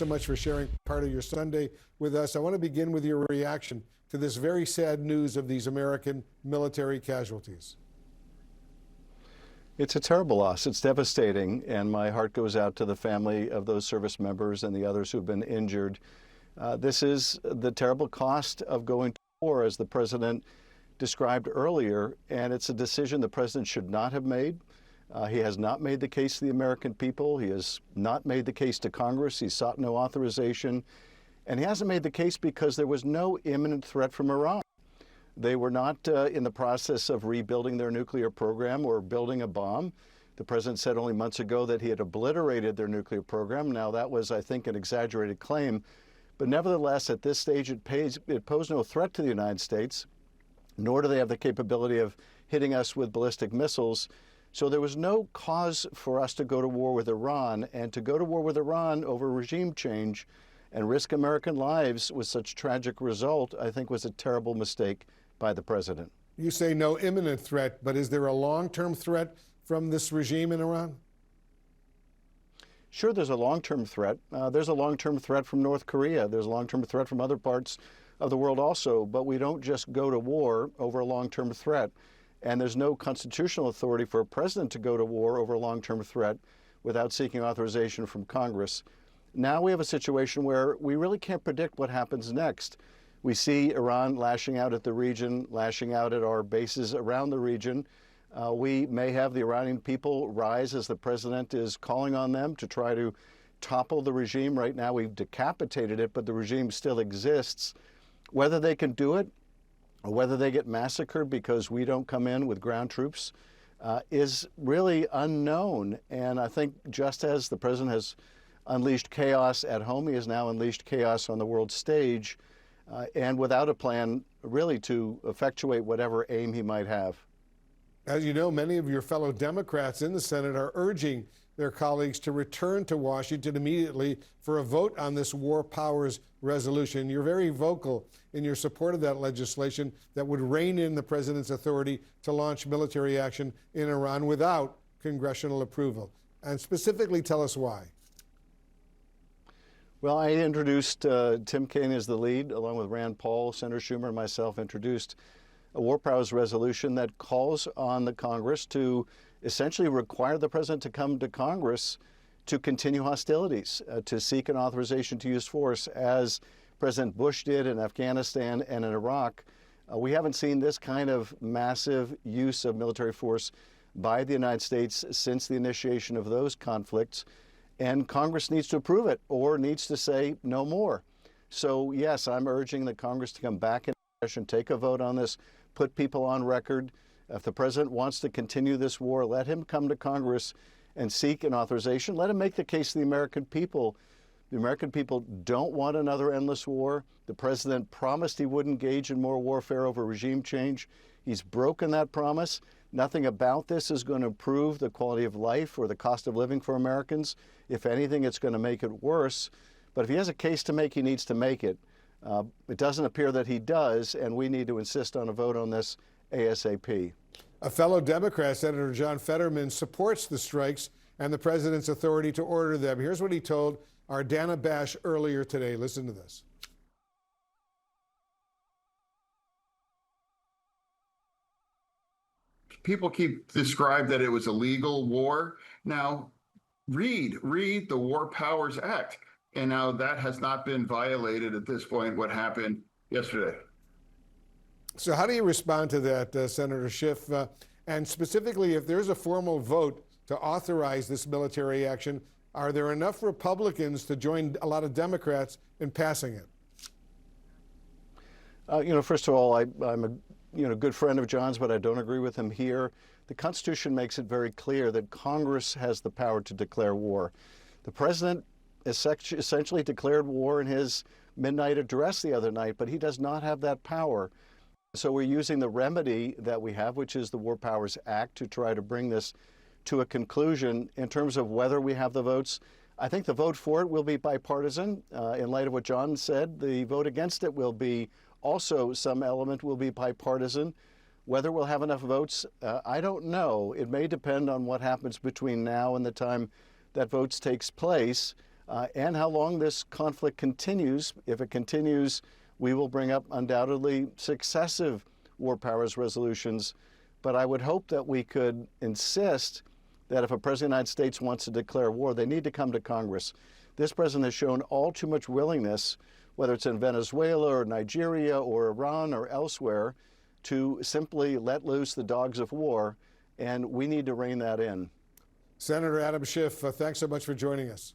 so much for sharing part of your Sunday with us. I want to begin with your reaction to this very sad news of these American military casualties. It's a terrible loss. It's devastating, and my heart goes out to the family of those service members and the others who've been injured. This is the terrible cost of going to war, as the president described earlier, and it's a decision the president should not have made. He has not made the case to the American people. He has not made the case to Congress. He sought no authorization, and he hasn't made the case because there was no imminent threat from Iran. They were not in the process of rebuilding their nuclear program or building a bomb. The president said only months ago that he had obliterated their nuclear program. Now, that was, I think, an exaggerated claim. But nevertheless, at this stage, it posed no threat to the United States, nor do they have the capability of hitting us with ballistic missiles. So there was no cause for us to go to war with Iran. And to go to war with Iran over regime change and risk American lives with such tragic result, I think was a terrible mistake by the president. You say no imminent threat, but is there a long-term threat from this regime in Iran? Sure, there's a long-term threat. There's a long-term threat from North Korea. There's a long-term threat from other parts of the world also, but we don't just go to war over a long-term threat. And there's no constitutional authority for a president to go to war over a long-term threat without seeking authorization from Congress. Now we have a situation where we really can't predict what happens next. We see Iran lashing out at the region, lashing out at our bases around the region. We may have the Iranian people rise as the president is calling on them to try to topple the regime. Right now we've decapitated it, but the regime still exists. Whether they can do it or whether they get massacred because we don't come in with ground troops is really unknown. And I think just as the president has unleashed chaos at home, he has now unleashed chaos on the world stage. And without a plan really to effectuate whatever aim he might have. As you know, many of your fellow Democrats in the Senate are urging their colleagues to return to Washington immediately for a vote on this war powers resolution. You're very vocal in your support of that legislation that would rein in the president's authority to launch military action in Iran without congressional approval. And specifically, tell us why. Well, I introduced, Tim Kaine as the lead, along with Rand Paul, Senator Schumer, and myself introduced a war powers resolution that calls on the Congress to essentially require the president to come to Congress to continue hostilities, to seek an authorization to use force, as President Bush did in Afghanistan and in Iraq. We haven't seen this kind of massive use of military force by the United States since the initiation of those conflicts. And Congress needs to approve it or needs to say no more. So, yes, I'm urging the Congress to come back in session, take a vote on this, put people on record. If the president wants to continue this war, let him come to Congress and seek an authorization. Let him make the case to the American people. The American people don't want another endless war. The president promised he wouldn't engage in more warfare over regime change. He's broken that promise. Nothing about this is going to improve the quality of life or the cost of living for Americans. If anything, it's going to make it worse. But if he has a case to make, he needs to make it. It doesn't appear that he does, and we need to insist on a vote on this ASAP. A fellow Democrat, Senator John Fetterman, supports the strikes and the president's authority to order them. Here's what he told our Dana Bash earlier today. Listen to this. People keep described that it was a legal war. Now, read the War Powers Act. And now that has not been violated at this point, what happened yesterday. So how do you respond to that, Senator Schiff? And specifically, if there's a formal vote to authorize this military action, are there enough Republicans to join a lot of Democrats in passing it? First of all, I'm a good friend of John's, but I don't agree with him here. The Constitution makes it very clear that Congress has the power to declare war. The president essentially declared war in his midnight address the other night, but he does not have that power. So we're using the remedy that we have, which is the War Powers Act, to try to bring this to a conclusion. In terms of whether we have the votes, I think the vote for it will be bipartisan. In light of what John said, the vote against it will be also, some element will be bipartisan. Whether we'll have enough votes, I don't know. It may depend on what happens between now and the time that votes takes place. and how long this conflict continues. If it continues, we will bring up undoubtedly successive war powers resolutions. But I would hope that we could insist that if a president of the United States wants to declare war, they need to come to Congress. This president has shown all too much willingness, whether it's in Venezuela or Nigeria or Iran or elsewhere, to simply let loose the dogs of war, and we need to rein that in. Senator Adam Schiff, thanks so much for joining us.